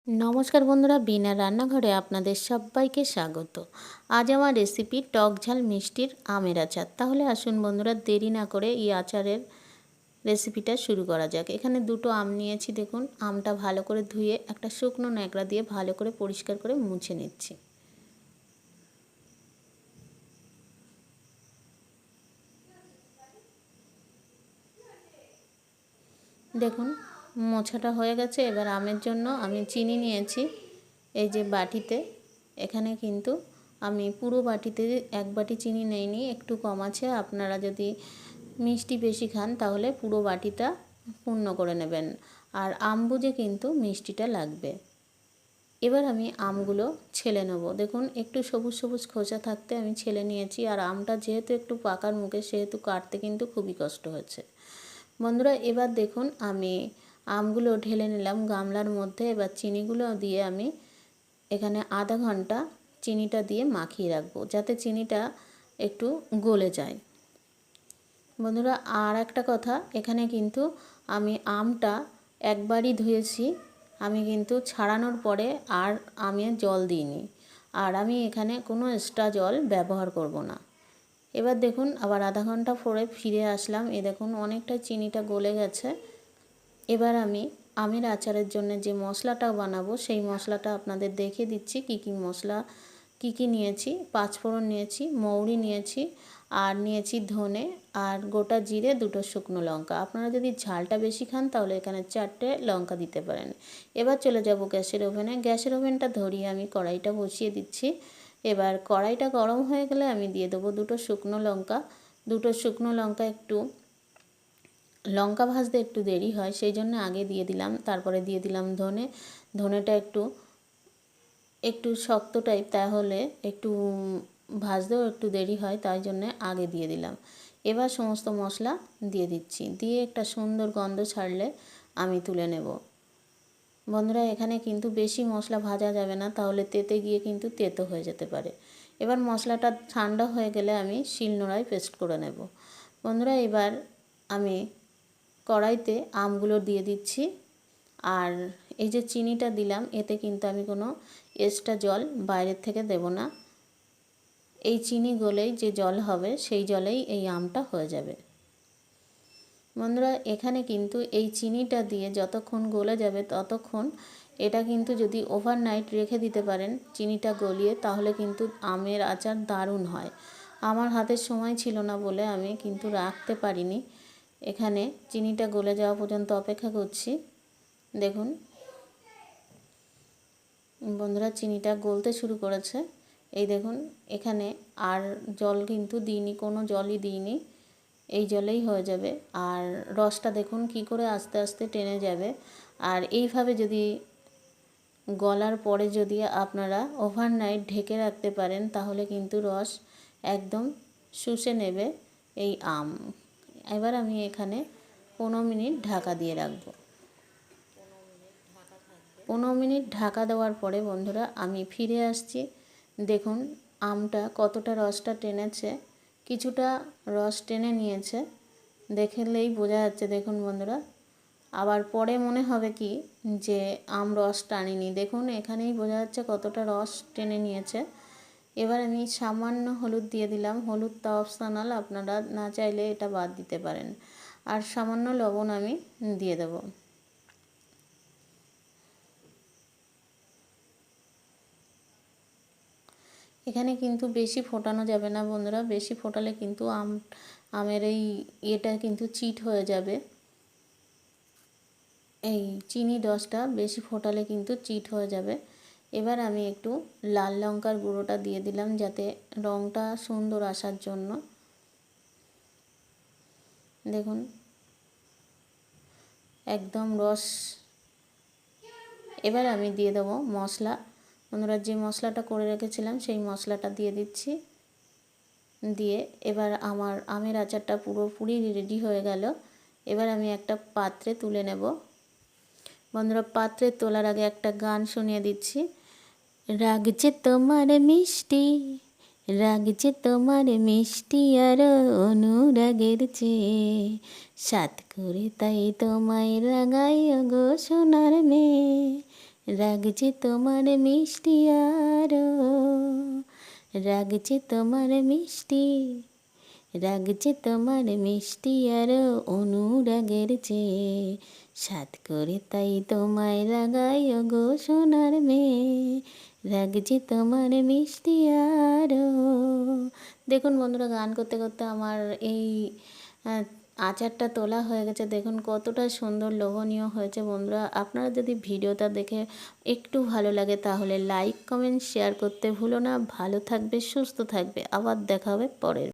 নমস্কার বন্ধুরা, বিনা রান্নাঘরে আপনাদের সবাইকে স্বাগত। আজ আমার রেসিপি টক ঝাল মিষ্টির আমের আচার। তাহলে আসুন বন্ধুরা, দেরি না করে এই আচারের রেসিপিটা শুরু করা যাক। এখানে দুটো আম নিয়েছি। দেখুন, আমটা ভালো করে ধুয়ে একটা শুকনো ন্যাকড়া দিয়ে ভালো করে পরিষ্কার করে মুছে নিচ্ছি। দেখুন, মোছাটা হয়ে গেছে। এবার আমের জন্য আমি চিনি নিয়েছি এই যে বাটিতে। এখানে কিন্তু আমি পুরো বাটিতে এক বাটি চিনি নেইনি, একটু কম আছে। আপনারা যদি মিষ্টি বেশি খান তাহলে পুরো বাটিটা পূর্ণ করে নেবেন, আর আম বুঝে কিন্তু মিষ্টিটা লাগবে। এবার আমি আমগুলো ছেলে নেব। দেখুন, একটু সবুজ সবুজ খোসা থাকতে আমি ছেলে নিয়েছি। আর আমটা যেহেতু একটু পাকার মুখে, সেহেতু কাটতে কিন্তু খুবই কষ্ট হচ্ছে বন্ধুরা। এবার দেখুন, আমি আমগুলো ঢেলে নিলাম গামলার মধ্যে। এবার চিনিগুলো দিয়ে আমি এখানে আধা ঘন্টা চিনিটা দিয়ে মাখিয়ে রাখবো, যাতে চিনিটা একটু গলে যায় বন্ধুরা। আর একটা কথা, এখানে কিন্তু আমি আমটা একবারই ধুয়েছি, আমি কিন্তু ছাড়ানোর পরে আর আমি জল দিইনি। আর আমি এখানে কোনো এক্সট্রা জল ব্যবহার করব না। এবার দেখুন, আবার আধা ঘন্টা পরে ফিরে আসলাম। দেখুন, অনেকটা চিনিটা গলে গেছে। এবার আমি আমের আচারের জন্য যে মশলাটা বানাবো, সেই মশলাটা আপনাদের দেখিয়ে দিচ্ছি। কী মশলা কী নিয়েছি। পাঁচফোড়ন নিয়েছি, মৌরি নিয়েছি, আর নিয়েছি ধনে, আর গোটা জিরে, দুটো শুকনো লঙ্কা। আপনারা যদি ঝালটা বেশি খান তাহলে এখানে 4টে লঙ্কা দিতে পারেন। এবার চলে যাব গ্যাসের ওভেনে। গ্যাসের ওভেনটা ধরিয়ে আমি কড়াইটা বসিয়ে দিচ্ছি। এবার কড়াইটা গরম হয়ে গেলে আমি দিয়ে দেবো দুটো শুকনো লঙ্কা। দুটো শুকনো লঙ্কা একটু লঙ্কা ভাজতে একটু দেরি হয়, সেই জন্য আগে দিয়ে দিলাম। তারপরে দিয়ে দিলাম ধনে। ধনেটা একটু শক্ত টাইপ, তাহলে একটু ভাজতেও একটু দেরি হয়, তাই জন্যে আগে দিয়ে দিলাম। এবার সমস্ত মশলা দিয়ে দিচ্ছি, দিয়ে একটা সুন্দর গন্ধ ছাড়লে আমি তুলে নেব বন্ধুরা। এখানে কিন্তু বেশি মশলা ভাজা যাবে না, তাহলে তেতে গিয়ে কিন্তু তেতো হয়ে যেতে পারে। এবার মশলাটা ঠান্ডা হয়ে গেলে আমি শিলনোড়ায় পেস্ট করে নেব বন্ধুরা। এবার আমি কড়াইতে আমগুলো দিয়ে দিচ্ছি। আর এই যে চিনিটা দিলাম, এতে কিন্তু আমি কোনো এক্সট্রা জল বাইরের থেকে দেব না। এই চিনি গলেই যে জল হবে, সেই জলেই এই আমটা হয়ে যাবে বন্ধুরা। এখানে কিন্তু এই চিনিটা দিয়ে যতক্ষণ গলে যাবে ততক্ষণ, এটা কিন্তু যদি ওভারনাইট রেখে দিতে পারেন চিনিটা গলিয়ে, তাহলে কিন্তু আমের আচার দারুণ হয়। আমার হাতের সময় ছিল না বলে আমি কিন্তু রাখতে পারিনি। এখানে চিনিটা গলে যাওয়া পর্যন্ত অপেক্ষা করছি। দেখুন বন্ধুরা, চিনিটা গলতে শুরু করেছে। এই দেখুন, এখানে আর জল কিন্তু দিইনি, কোনো জলই দিইনি, এই জলেই হয়ে যাবে। আর রসটা দেখুন কি করে আস্তে আস্তে টেনে যাবে। আর এইভাবে যদি গলার পরে যদি আপনারা ওভারনাইট ঢেকে রাখতে পারেন, তাহলে কিন্তু রস একদম শুষে নেবে এই আম। এবার আমি এখানে 15 মিনিট ঢাকা দিয়ে রাখবো। 15 মিনিট ঢাকা দেওয়ার পরে বন্ধুরা আমি ফিরে আসছি। দেখুন আমটা কতটা রসটা টেনেছে, কিছুটা রস টেনে নিয়েছে, দেখলেই বোঝা যাচ্ছে। দেখুন বন্ধুরা, আবার পরে মনে হবে কি যে আম রস টানেনি। দেখুন এখানেই বোঝা যাচ্ছে কতটা রস টেনে নিয়েছে। এবার আমি সামান্য হলুদ দিয়ে দিলাম। হলুদটা অপশনাল, আপনারা না চাইলে এটা বাদ দিতে পারেন। আর সামান্য লবণ আমি দিয়ে দেব। এখানে কিন্তু বেশি ফোটানো যাবে না বন্ধুরা, বেশি ফোটালে কিন্তু আমের এই এটা কিন্তু চিট হয়ে যাবে। এই চিনি রসটা বেশি ফোটালে কিন্তু চিট হয়ে যাবে। এবার আমি একটু লাল লঙ্কার গুঁড়োটা দিয়ে দিলাম, যাতে রঙটা সুন্দর আসার জন্য। দেখুন একদম রস। এবার আমি দিয়ে দেবো মশলা বন্ধুরা, যে মশলাটা করে রেখেছিলাম সেই মশলাটা দিয়ে দিচ্ছি। দিয়ে এবার আমার আমের আচারটা পুরোপুরি রেডি হয়ে গেল। এবার আমি একটা পাত্রে তুলে নেব বন্ধুরা। পাত্রে তোলার আগে একটা গান শুনিয়ে দিচ্ছি। রাগছে তোমার মিষ্টি, রাগছে তোমার মিষ্টি আর অনুরাগের চেয়ে, সাত করে তাই তোমায় রাগাই গো সোনার মেয়ে, রাগছে তোমার মিষ্টি আরো, রাগছে তোমার মিষ্টি, রাগছে তোমার মিষ্টি আরো অনুরাগের চেয়ে, সাত করে তাই তোমায় রাগাই গো সোনার মেয়ে, রাগছে তোমার মিষ্টি আরো। দেখুন বন্ধুরা, গান করতে করতে আমার এই আচারটা তোলা হয়ে গেছে। দেখুন কতটা সুন্দর লোভনীয় হয়েছে। বন্ধুরা, আপনারা যদি ভিডিওটা দেখে একটু ভালো লাগে তাহলে লাইক কমেন্ট শেয়ার করতে ভুলো না। ভালো থাকবে, সুস্থ থাকবে, আবার দেখা হবে পরের